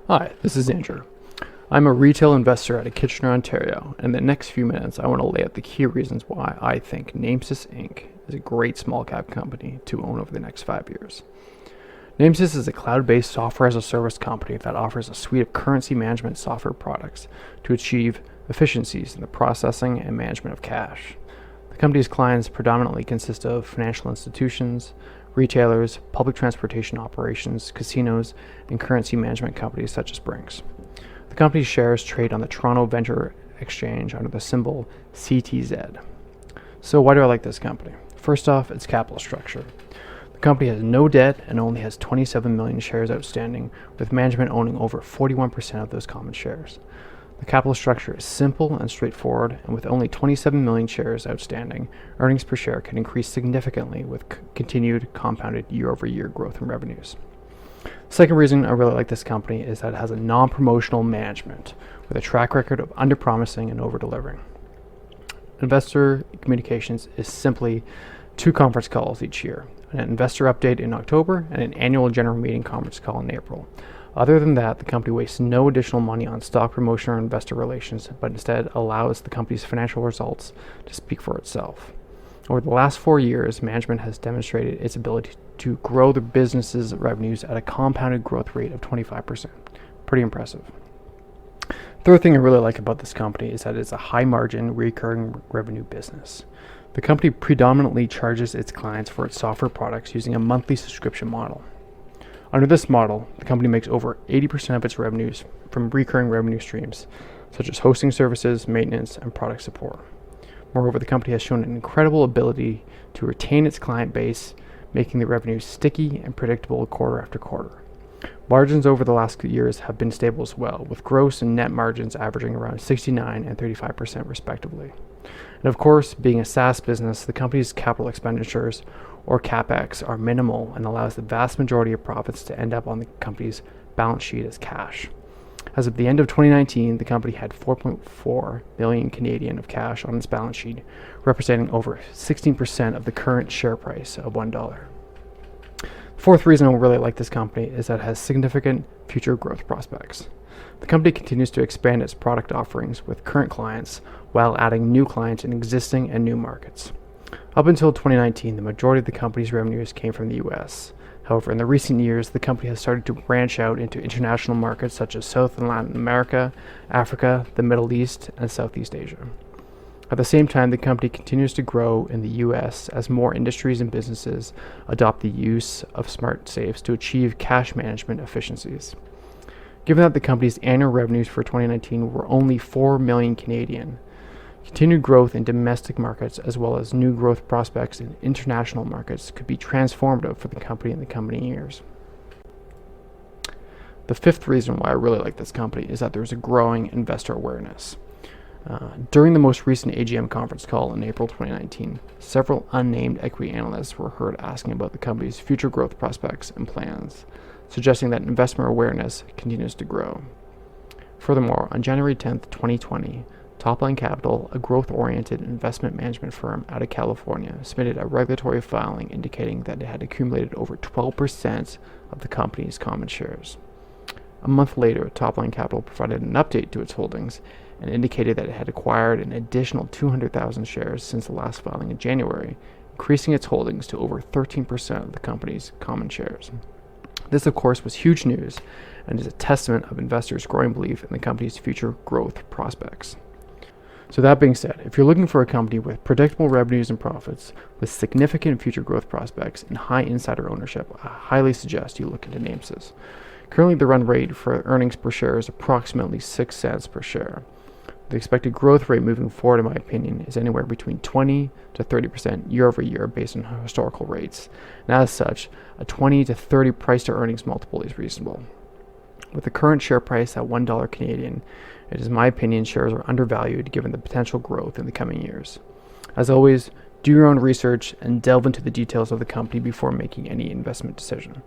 Hi, this is Andrew. I'm a retail investor out of Kitchener, Ontario, and in the next few minutes I want to lay out the key reasons why I think Namsys Inc. is a great small cap company to own over the next 5 years. Namsys is a cloud-based software as a service company that offers a suite of currency management software products to achieve efficiencies in the processing and management of cash. The company's clients predominantly consist of financial institutions, retailers, public transportation operations, casinos, and currency management companies such as Brinks. The company's shares trade on the Toronto Venture Exchange under the symbol CTZ. So why do I like this company? First off, its capital structure. The company has no debt and only has 27 million shares outstanding, with management owning over 41% of those common shares. The capital structure is simple and straightforward, and with only 27 million shares outstanding, earnings per share can increase significantly with continued compounded year-over-year growth in revenues. Second reason I really like this company is that it has a non-promotional management with a track record of under-promising and over-delivering. Investor communications is simply 2 conference calls each year, an investor update in October and an annual general meeting conference call in April. Other than that, the company wastes no additional money on stock promotion or investor relations, but instead allows the company's financial results to speak for itself. Over the last 4 years, management has demonstrated its ability to grow the business's revenues at a compounded growth rate of 25%. Pretty impressive. Third thing I really like about this company is that it's a high margin, recurring revenue business. The company predominantly charges its clients for its software products using a monthly subscription model. Under this model, the company makes over 80% of its revenues from recurring revenue streams, such as hosting services, maintenance, and product support. Moreover, the company has shown an incredible ability to retain its client base, making the revenues sticky and predictable quarter after quarter. Margins over the last years have been stable as well, with gross and net margins averaging around 69 and 35% respectively. And of course, being a SaaS business, the company's capital expenditures, or CapEx, are minimal and allows the vast majority of profits to end up on the company's balance sheet as cash. As of the end of 2019, the company had 4.4 million Canadian of cash on its balance sheet, representing over 16% of the current share price of $1. Fourth reason I really like this company is that it has significant future growth prospects. The company continues to expand its product offerings with current clients while adding new clients in existing and new markets. Up until 2019, the majority of the company's revenues came from the US. However, in the recent years, the company has started to branch out into international markets such as South and Latin America, Africa, the Middle East, and Southeast Asia. At the same time, the company continues to grow in the US as more industries and businesses adopt the use of smart safes to achieve cash management efficiencies. Given that the company's annual revenues for 2019 were only 4 million Canadian, continued growth in domestic markets as well as new growth prospects in international markets could be transformative for the company in the coming years. The fifth reason why I really like this company is that there's a growing investor awareness. During the most recent AGM conference call in April 2019, several unnamed equity analysts were heard asking about the company's future growth prospects and plans, suggesting that investor awareness continues to grow. Furthermore, on January 10, 2020, Topline Capital, a growth-oriented investment management firm out of California, submitted a regulatory filing indicating that it had accumulated over 12% of the company's common shares. A month later, Topline Capital provided an update to its holdings and indicated that it had acquired an additional 200,000 shares since the last filing in January, increasing its holdings to over 13% of the company's common shares. This, of course, was huge news and is a testament of investors' growing belief in the company's future growth prospects. So that being said, if you're looking for a company with predictable revenues and profits, with significant future growth prospects and high insider ownership, I highly suggest you look into Namsys. Currently, the run rate for earnings per share is approximately 6 cents per share. The expected growth rate moving forward, in my opinion, is anywhere between 20 to 30% year over year based on historical rates. And as such, a 20 to 30 price to earnings multiple is reasonable. With the current share price at $1 Canadian, it is my opinion shares are undervalued given the potential growth in the coming years. As always, do your own research and delve into the details of the company before making any investment decision.